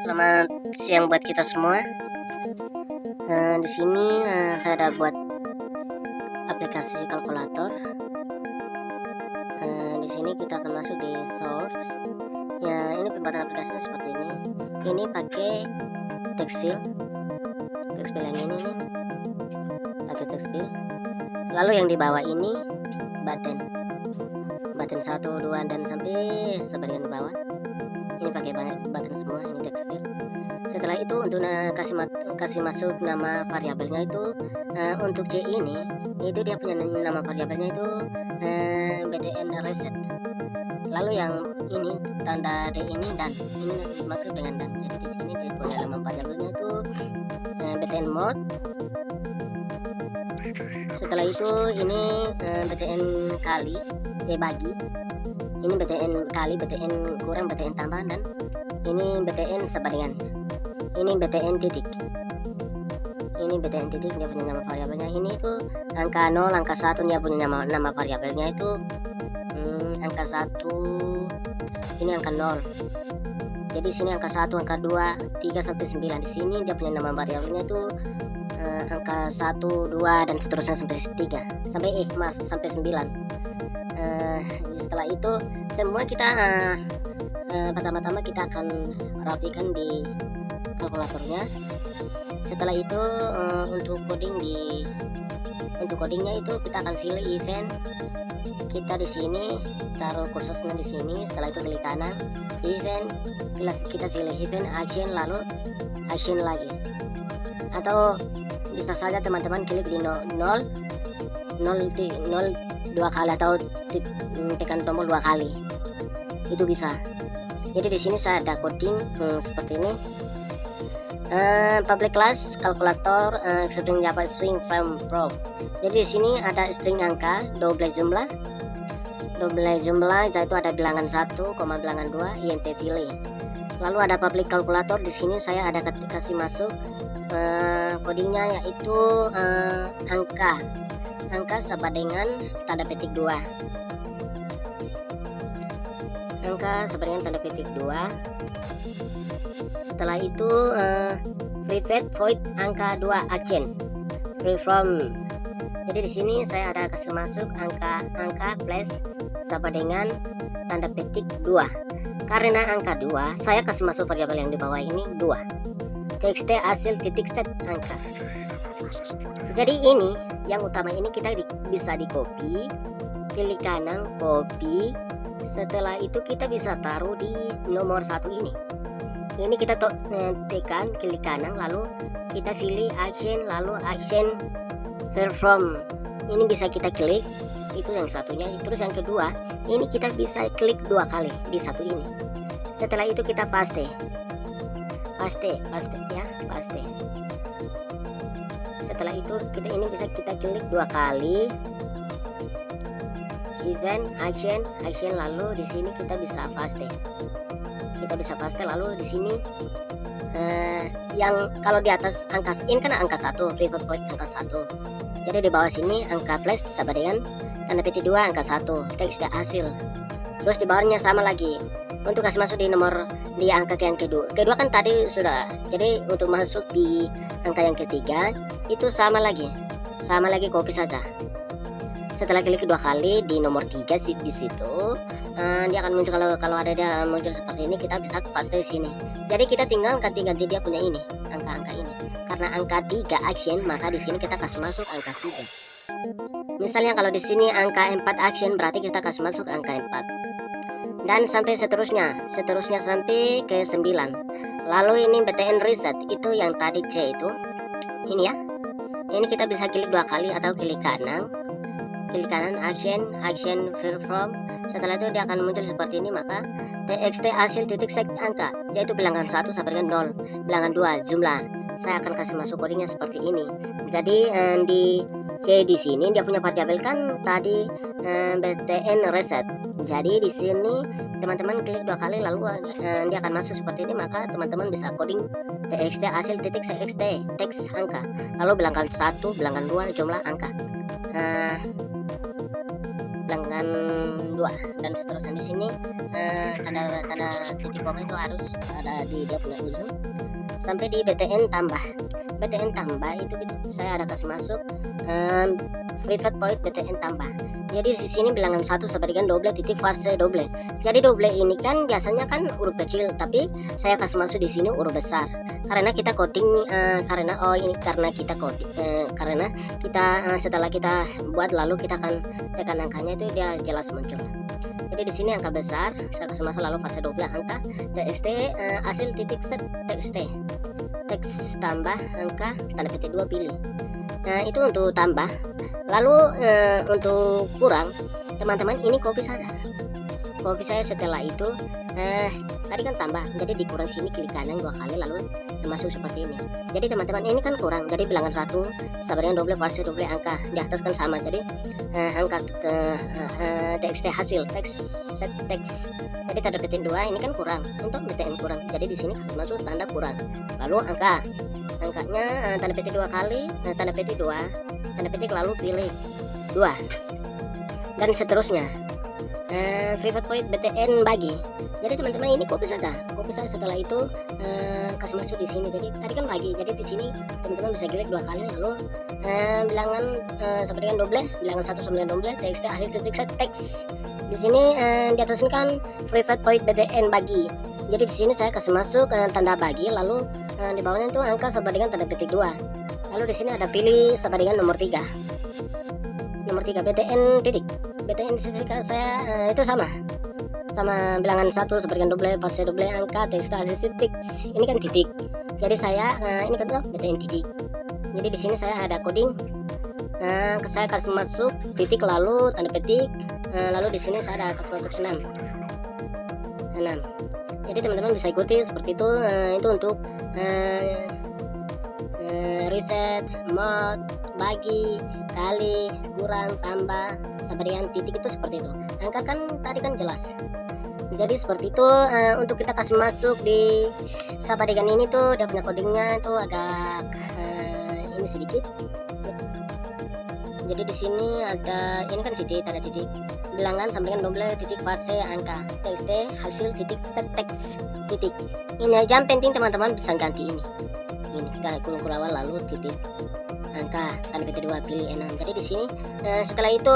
Selamat siang buat kita semua. Di sini saya ada buat aplikasi kalkulator. Di sini kita akan masuk di source. Ya, ini pembuatan aplikasinya seperti ini. Ini pakai text fill yang ini nih, pakai text fill. Lalu yang di bawah ini button 1, 2 dan sampai sebagian bawah. Ini pakai button semua, ini text fill. Setelah itu untuk kasih masuk nama variabelnya itu untuk C ini itu dia punya nama variabelnya itu btn reset. Lalu yang ini tanda D ini dan ini dimaksud dengan dan. Jadi di sini dia punya nama variabelnya itu btn mode. Setelah itu ini btn kali bagi. Ini btn kali, btn kurang, btn tambah, dan ini btn sebandingan. Ini btn titik. Ini btn titik, dia punya nama variabelnya. Ini itu angka 0, angka 1 dia punya nama variabelnya itu angka 1. Ini angka 0. Jadi sini angka 1, angka 2, 3 sampai 9. Di sini dia punya nama variabelnya itu angka 1, 2 dan seterusnya sampai 3. Sampai 9. Setelah itu semua kita pertama-tama kita akan rapikan di kalkulatornya. Setelah itu untuk codingnya itu kita akan pilih event. Kita di sini taruh kursornya di sini. Setelah itu klik kanan event, kita pilih event action, lalu action lagi. Atau bisa saja teman-teman klik di 0 2 kali atau tekan tombol 2 kali, itu bisa. Jadi di sini saya ada coding seperti ini. Public class kalkulator string Java string from prop. Jadi di sini ada string angka double jumlah yaitu ada bilangan 1, bilangan 2, int pilih. Lalu ada public kalkulator. Di sini saya ada kasih masuk codingnya yaitu angka sama dengan tanda petik 2. Angka sama dengan tanda petik 2. Setelah itu private void angka 2 action free from. Jadi di sini saya ada kasih masuk angka plus sama dengan tanda petik 2. Karena angka 2 saya kasih masuk variabel yang di bawah ini 2. Txt hasil titik set angka. Jadi ini yang utama ini kita bisa di copy, pilih kanan copy. Setelah itu kita bisa taruh di nomor 1 ini. Ini kita tekan klik kanan, lalu kita pilih action, lalu action perform. Ini bisa kita klik, itu yang satunya. Terus yang kedua ini kita bisa klik 2 kali di satu ini. Setelah itu kita paste ya, paste. Setelah itu ini bisa kita klik 2 kali event action, lalu di sini kita bisa paste. Lalu di sini yang kalau di atas angka ini kan angka 1, private void angka 1. Jadi di bawah sini angka plus sama dengan tanda petik 2 angka 1, teks hasil. Terus di bawahnya sama lagi. Untuk kasih masuk di angka yang kedua kan tadi sudah. Jadi untuk masuk di angka yang ketiga itu sama lagi copy saja. Setelah klik 2 kali di nomor 3 di situ dia akan muncul. Kalau ada dia muncul seperti ini, kita bisa paste di sini. Jadi kita tinggal ganti dia punya ini angka ini. Karena angka 3 action, maka di sini kita kasih masuk angka 3. Misalnya kalau di sini angka 4 action, berarti kita kasih masuk angka 4. Dan sampai seterusnya sampai ke 9. Lalu ini btn reset, itu yang tadi C itu ini ya. Ini kita bisa klik 2 kali atau klik kanan action perform. Setelah itu dia akan muncul seperti ini. Maka txt hasil titik set angka, yaitu bilangan 1 sampai dengan 0, bilangan 2 jumlah. Saya akan kasih masuk codingnya seperti ini. Jadi di C di sini dia punya variabel kan tadi btn reset. Jadi di sini teman-teman klik 2 kali lalu dia akan masuk seperti ini. Maka teman-teman bisa coding txt hasil titik txt teks angka, lalu bilangan 1, bilangan 2 jumlah angka, bilangan 2 dan seterusnya. Di sini tanda titik koma itu harus ada di dia punya ujung sampai di BTN tambah. BTN tambah itu saya ada kasih masuk private void BTN tambah. Jadi di sini bilangan 1 sama dengan double titik varse double. Jadi double ini kan biasanya kan huruf kecil, tapi saya kasih masuk di sini huruf besar. Karena kita coding karena setelah kita buat lalu kita akan tekan angkanya itu dia jelas muncul. Jadi di sini angka besar saya kasih masuk lalu varse double angka txt hasil titik set txt teks tambah angka tanda petik 2 pilih. Nah itu untuk tambah. Lalu untuk kurang teman-teman ini copy saja. Copy saya setelah itu tadi kan tambah, jadi dikurang sini klik kanan 2 kali lalu masuk seperti ini. Jadi teman-teman ini kan kurang, jadi bilangan 1 sama dengan double varse double angka di atas kan sama, jadi angka txt hasil teks set teks. Jadi tanda petik 2 ini kan kurang, untuk BTN kurang, jadi di sini masuk tanda kurang. Lalu angkanya tanda petik 2 kali, tanda petik 2 tanda petik lalu pilih 2 dan seterusnya. Private void BTN bagi. Jadi teman-teman ini copy saja setelah itu kasih masuk di sini. Jadi tadi kan bagi, jadi di sini teman-teman bisa klik 2 kali lalu bilangan sama dengan double, bilangan 1 sama dengan double txt hasil titik set teks. Di sini di atas ini kan private void BTN bagi. Jadi di sini saya kasih masuk tanda bagi, lalu di bawahnya itu angka sama dengan tanda petik 2. Lalu di sini ada pilih sama dengan nomor 3. Nomor 3 BTN titik. BTN titik saya itu sama bilangan 1 sama dengan double varse double angka teks hasil titik. Ini kan titik. Jadi saya ini kan BTN titik. Jadi di sini saya ada coding. Saya kasih masuk titik lalu tanda petik. Lalu di sini saya ada kasih masuk 6. Jadi teman-teman bisa ikuti seperti itu. Itu untuk reset, mod, bagi, kali, kurang, tambah, sama dengan titik itu seperti itu. Angka kan tadi kan jelas. Jadi seperti itu untuk kita kasih masuk di Sabadegan ini tuh dia punya codingnya itu agak ini sedikit. Jadi di sini ada ini kan titik, tanda titik, bilangan sama dengan double titik varse angka txt hasil titik set teks titik. Ini yang penting teman-teman bisa ganti ini kita kurung awal lalu titik angka tanda petik 2 pilih 6. Jadi di sini setelah itu